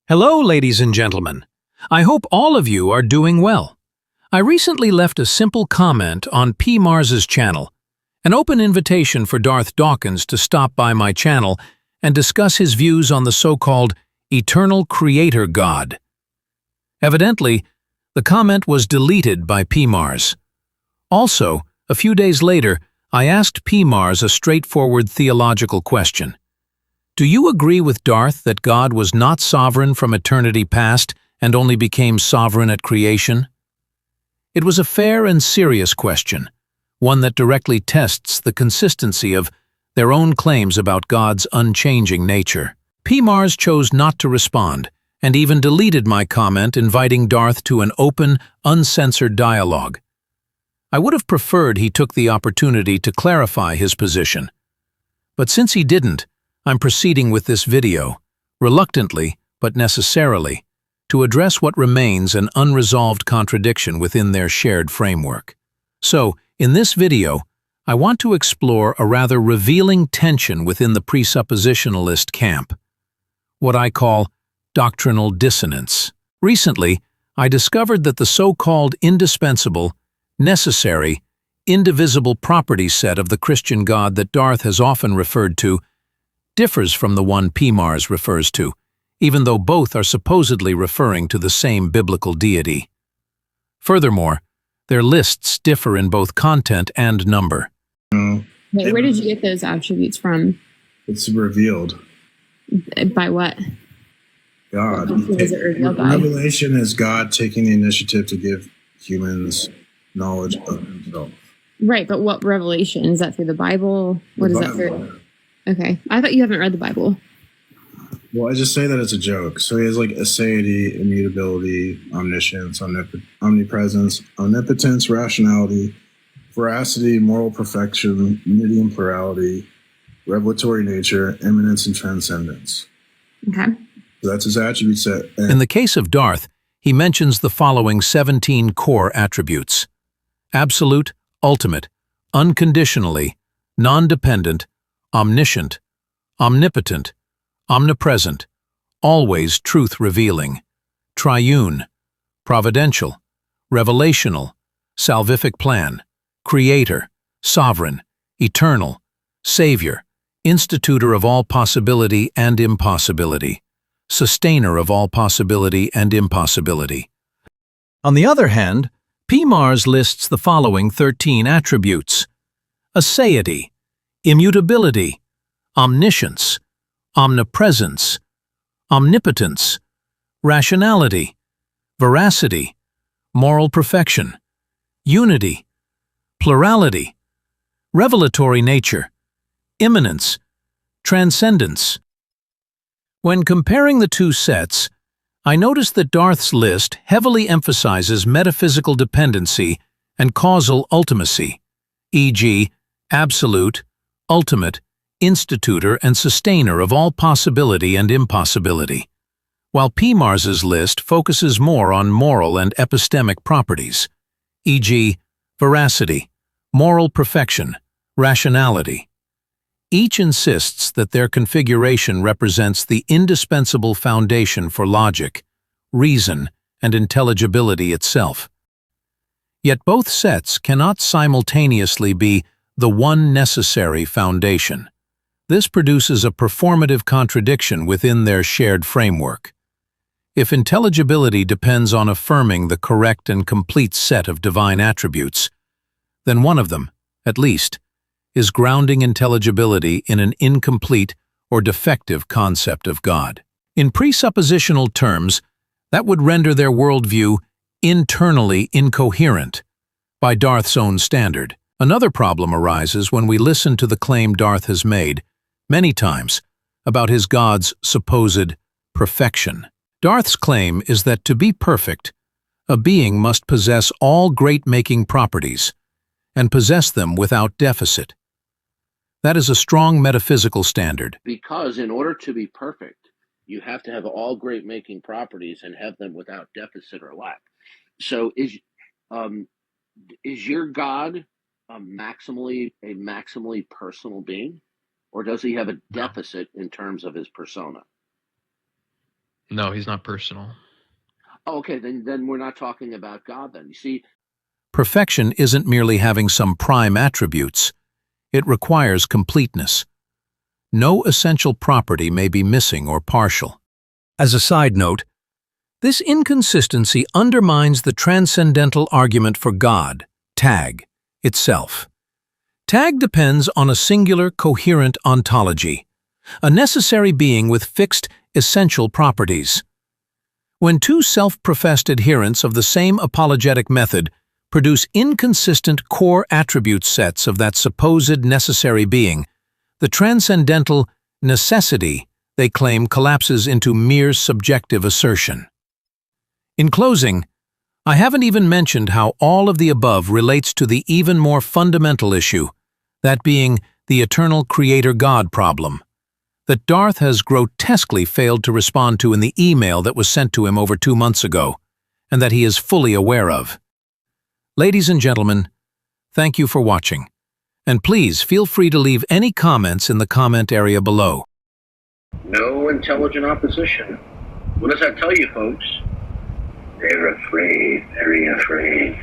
Hello, ladies and gentlemen. I hope all of you are doing well. I recently left a simple comment on 𝐃𝐸𝐬𝐬𝐬𝐬𝐻 channel, an open invitation for Darth Dawkins to stop by my channel and discuss his views on the so-called eternal creator God. Evidently, the comment was deleted by 𝐃𝐸𝐬𝐬𝐬𝐬𝐻. Also, a few days later, I asked 𝐃𝐸𝐸𝐬𝐬𝐬𝐬𝐻 a straightforward theological question. Do you agree with Darth that God was not sovereign from eternity past and only became sovereign at creation? It was a fair and serious question, one that directly tests the consistency of their own claims about God's unchanging nature. 𝐃𝐸𝐸𝐬𝐬𝐬𝐻 chose not to respond and even deleted my comment inviting Darth to an open, uncensored dialogue. I would have preferred he took the opportunity to clarify his position. But since he didn't, I'm proceeding with this video, reluctantly but necessarily, to address what remains an unresolved contradiction within their shared framework. So, in this video, I want to explore a rather revealing tension within the presuppositionalist camp, what I call doctrinal dissonance. Recently, I discovered that the so-called indispensable, necessary, indivisible property set of the Christian God that Darth has often referred to differs from the one 𝐃𝐸𝐸𝐬𝐬𝐬𝐻 refers to, even though both are supposedly referring to the same biblical deity. Furthermore, their lists differ in both content and number. Wait, where did you get those attributes from? It's revealed. By what? God. What is it revealed by? Revelation is God taking the initiative to give humans knowledge of himself. Right, but what revelation? Is that through the Bible? What is that through? Okay. I thought you haven't read the Bible. Well, I just say that it's a joke. So he has like aseity, immutability, omniscience, omnipresence, omnipotence, rationality, veracity, moral perfection, unity and plurality, revelatory nature, immanence and transcendence. Okay. So that's his attribute set. In the case of Darth, he mentions the following 17 core attributes: absolute, ultimate, unconditionally, non-dependent, omniscient, omnipotent, omnipresent, always truth-revealing, triune, providential, revelational, salvific plan, creator, sovereign, eternal, savior, institutor of all possibility and impossibility, sustainer of all possibility and impossibility. On the other hand, 𝐃𝐸𝐸𝐬𝐬𝐬𝐻 lists the following 13 attributes: aseity, immutability, omniscience, omnipresence, omnipotence, rationality, veracity, moral perfection, unity, plurality, revelatory nature, immanence, transcendence. When comparing the two sets, I noticed that Darth's list heavily emphasizes metaphysical dependency and causal ultimacy, e.g., absolute, ultimate, institutor and sustainer of all possibility and impossibility, while 𝐃𝐸𝐸𝐬𝐬𝐬𝐻's list focuses more on moral and epistemic properties, e.g., veracity, moral perfection, rationality. Each insists that their configuration represents the indispensable foundation for logic, reason, and intelligibility itself. Yet both sets cannot simultaneously be the one necessary foundation. This produces a performative contradiction within their shared framework. If intelligibility depends on affirming the correct and complete set of divine attributes, then one of them, at least, is grounding intelligibility in an incomplete or defective concept of God. In presuppositional terms, that would render their worldview internally incoherent, by Darth's own standard. Another problem arises when we listen to the claim Darth has made, many times, about his God's supposed perfection. Darth's claim is that to be perfect, a being must possess all great-making properties, and possess them without deficit. That is a strong metaphysical standard. Because in order to be perfect, you have to have all great-making properties and have them without deficit or lack. So is your God a maximally personal being, or does he have a deficit in terms of his persona? No, he's not personal. Oh, okay, then we're not talking about God then. You see, Perfection isn't merely having some prime attributes. It requires completeness. No essential property may be missing or partial. As a side note, this inconsistency undermines the transcendental argument for God, tag, itself. Tag depends on a singular, coherent ontology, a necessary being with fixed, essential properties. When two self-professed adherents of the same apologetic method produce inconsistent core attribute sets of that supposed necessary being, the transcendental necessity they claim collapses into mere subjective assertion. In closing, I haven't even mentioned how all of the above relates to the even more fundamental issue, that being the eternal creator-God problem, that Darth has grotesquely failed to respond to in the email that was sent to him over 2 months ago, and that he is fully aware of. Ladies and gentlemen, thank you for watching, and please feel free to leave any comments in the comment area below. no intelligent opposition. What does that tell you, folks? They're afraid, very afraid.